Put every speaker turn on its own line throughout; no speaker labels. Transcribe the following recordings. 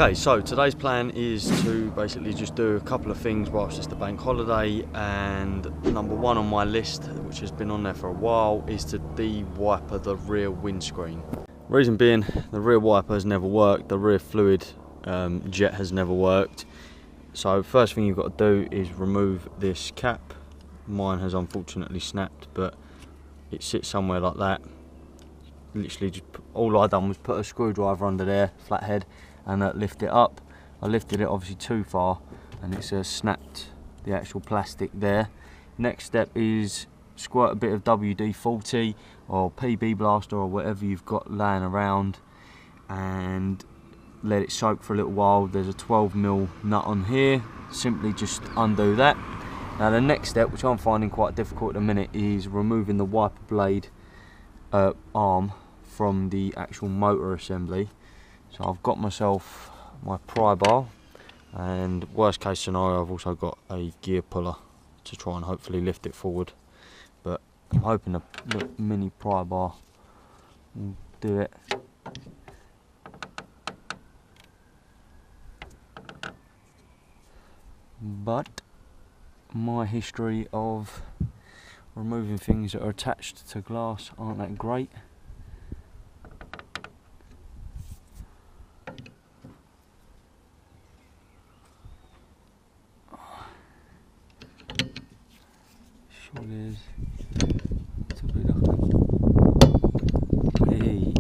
Okay, so today's plan is to basically just do a couple of things whilst it's the bank holiday, and number one on my list, which has been on there for a while, is to de-wiper the rear windscreen. Reason being, the rear wiper has never worked, the rear fluid jet has never worked. So first thing you've got to do is remove this cap. Mine has unfortunately snapped, but it sits somewhere like that. Literally just all I done was put a screwdriver under there, flathead, and lift it up. I lifted it obviously too far and it's snapped the actual plastic there. Next step is squirt a bit of WD-40 or PB Blaster or whatever you've got laying around and let it soak for a little while. There's a 12mm nut on here, simply just undo that. Now the next step, which I'm finding quite difficult at the minute, is removing the wiper blade arm from the actual motor assembly. So I've got myself my pry bar, and worst case scenario I've also got a gear puller to try and hopefully lift it forward, but I'm hoping a little mini pry bar will do it. But my history of removing things that are attached to glass aren't that great. Surely is. It's a bit hey.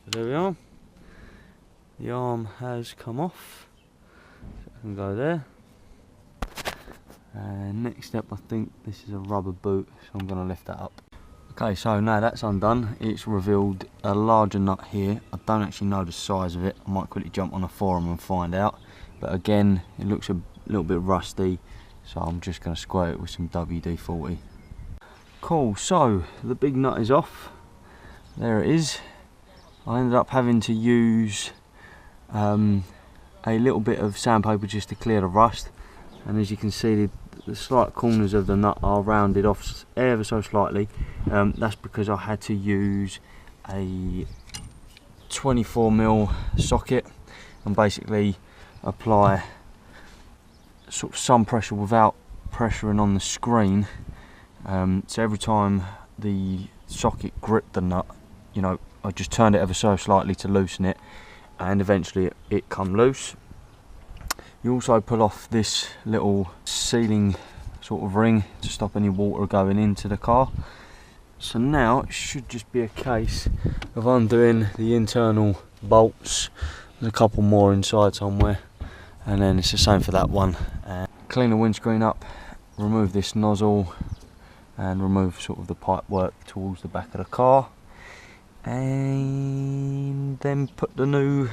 There we are. The arm has come off, so I can go there. And next step, I think this is a rubber boot, so I'm going to lift that up. Okay, so now that's undone, it's revealed a larger nut here. I don't actually know the size of it. I might quickly jump on a forum and find out. But again, it looks a little bit rusty, so I'm just going to squirt it with some WD-40. Cool, so the big nut is off. There it is. I ended up having to use a little bit of sandpaper just to clear the rust, and as you can see the slight corners of the nut are rounded off ever so slightly. That's because I had to use a 24mm socket and basically apply sort of some pressure without pressuring on the screen. So every time the socket gripped the nut, you know, I just turned it ever so slightly to loosen it, and eventually it come loose. You also pull off this little sealing sort of ring to stop any water going into the car. So now it should just be a case of undoing the internal bolts. There's a couple more inside somewhere, and then it's the same for that one. Clean the windscreen up, remove this nozzle, and remove sort of the pipe work towards the back of the car, and then put the new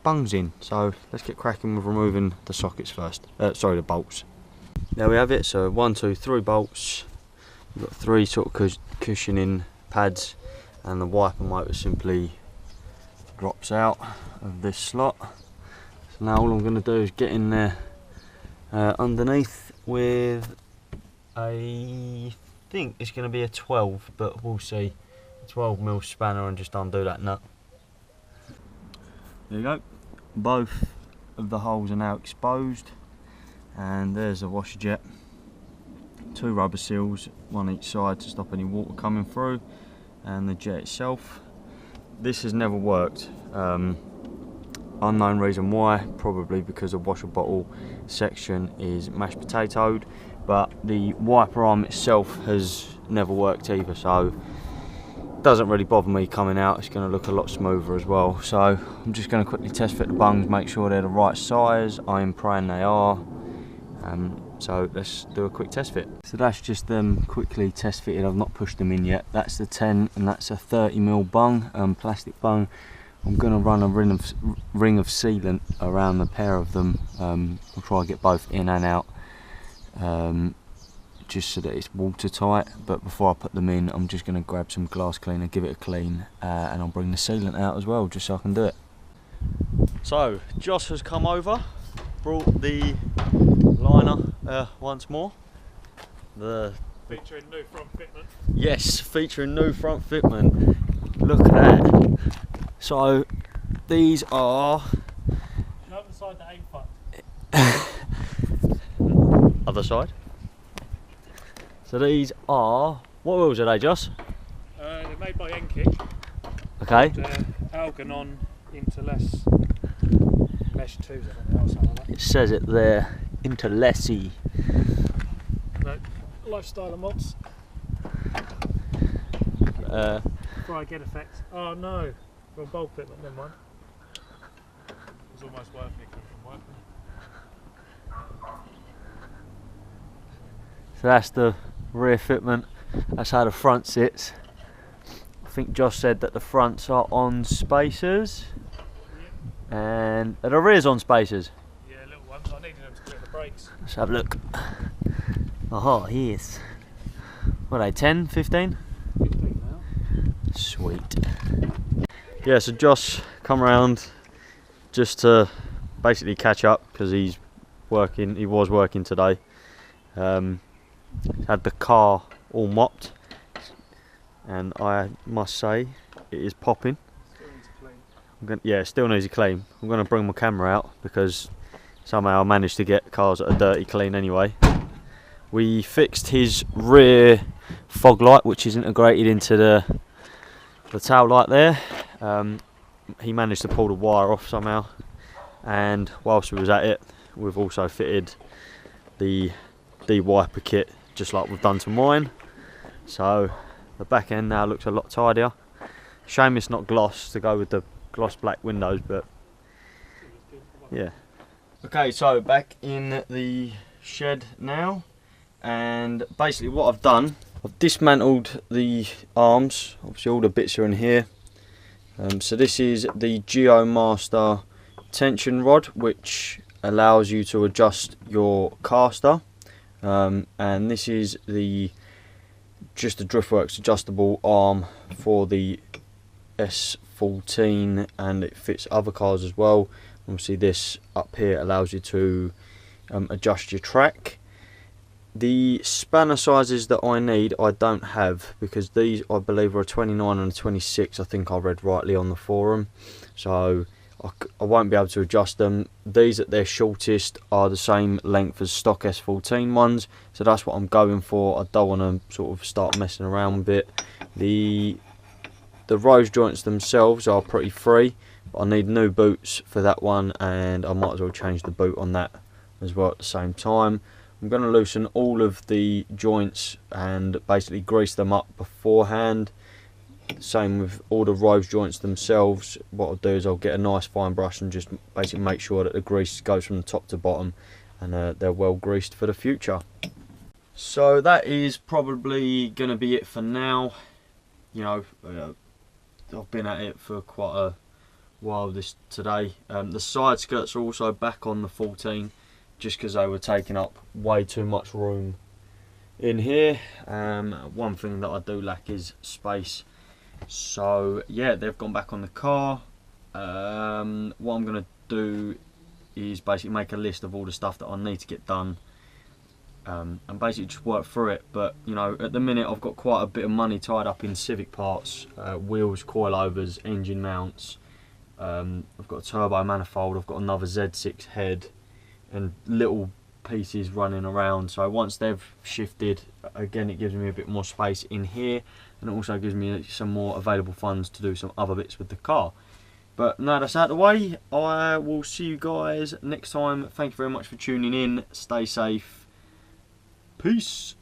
bungs in. So let's get cracking with removing the sockets first, sorry, the bolts. There we have it. So 1, 2, 3 bolts. We've got 3 sort of cushioning pads, and the wiper motor simply drops out of this slot. So now all I'm going to do is get in there underneath with I think it's going to be a 12, but we'll see. 12mm spanner, and just undo that nut. There you go. Both of the holes are now exposed, and there's a washer jet. 2 rubber seals, one each side to stop any water coming through, and the jet itself. This has never worked. Unknown reason why, probably because the washer bottle section is mashed potatoed, but the wiper arm itself has never worked either, so doesn't really bother me coming out. It's going to look a lot smoother as well. So I'm just going to quickly test fit the bungs, make sure they're the right size. I'm praying they are. So let's do a quick test fit. So that's just them quickly test fitted. I've not pushed them in yet. That's the 10 and that's a 30mm bung, plastic bung. I'm going to run a ring of sealant around the pair of them. I'll try to get both in and out. just so that it's watertight. But before I put them in, I'm just going to grab some glass cleaner, give it a clean, and I'll bring the sealant out as well, just so I can do it. So Josh has come over, brought the liner once more.
Featuring new front fitment.
Yes, featuring new front fitment. Look at that. So these are.
Show the side that ain't fucked.
Other side. So these are, what wheels are they, Josh?
They're made by Enkick.
Okay.
Algernon Interless Mesh 2s, I think, or something like that.
It says it there, Interlessy.
No, lifestyle and mods. Fry get effect. Oh no, from bulk fitment, never mind. It was almost worth nicking from work.
So that's the rear fitment, that's how the front sits. I think Josh said that the fronts are on spacers, and the rear's on spacers.
Yeah, little ones. I needed them to clear the brakes.
Let's have a look. Oh, yes. What are they, 10, 15?
15 now.
Sweet. Yeah, so Josh come around just to basically catch up because he was working today. Had the car all mopped, and I must say it is popping.
Still needs a clean.
Yeah, still needs a clean. I'm going to bring my camera out because somehow I managed to get cars that are dirty clean anyway. We fixed his rear fog light, which is integrated into the tail light there. He managed to pull the wire off somehow, and whilst we was at it, we've also fitted the De-Wiper kit just like we've done to mine. So the back end now looks a lot tidier. Shame it's not gloss to go with the gloss black windows, but yeah. Okay, so back in the shed now, and basically what I've done, I've dismantled the arms. Obviously all the bits are in here. So this is the GeoMaster tension rod, which allows you to adjust your caster, and this is just the Driftworks adjustable arm for the S14, and it fits other cars as well. Obviously this up here allows you to adjust your track. The spanner sizes that I need I don't have, because these I believe are a 29 and a 26, I think I read rightly on the forum, so I won't be able to adjust them. These at their shortest are the same length as stock S14 ones, so that's what I'm going for. I don't want to sort of start messing around with it. The rose joints themselves are pretty free, but I need new boots for that one, and I might as well change the boot on that as well at the same time. I'm going to loosen all of the joints and basically grease them up beforehand. Same with all the rose joints themselves. What I'll do is I'll get a nice fine brush and just basically make sure that the grease goes from the top to bottom, and they're well greased for the future. So that is probably going to be it for now. You know, I've been at it for quite a while today. The side skirts are also back on the 14, just because they were taking up way too much room in here. One thing that I do lack is space. So yeah, they've gone back on the car. What I'm going to do is basically make a list of all the stuff that I need to get done, and basically just work through it. But you know, at the minute I've got quite a bit of money tied up in Civic parts, wheels, coilovers, engine mounts. I've got a turbo manifold, I've got another Z6 head, and little pieces running around. So once they've shifted, again, it gives me a bit more space in here, and it also gives me some more available funds to do some other bits with the car. But now that's out of the way, I will see you guys next time. Thank you very much for tuning in. Stay safe. Peace.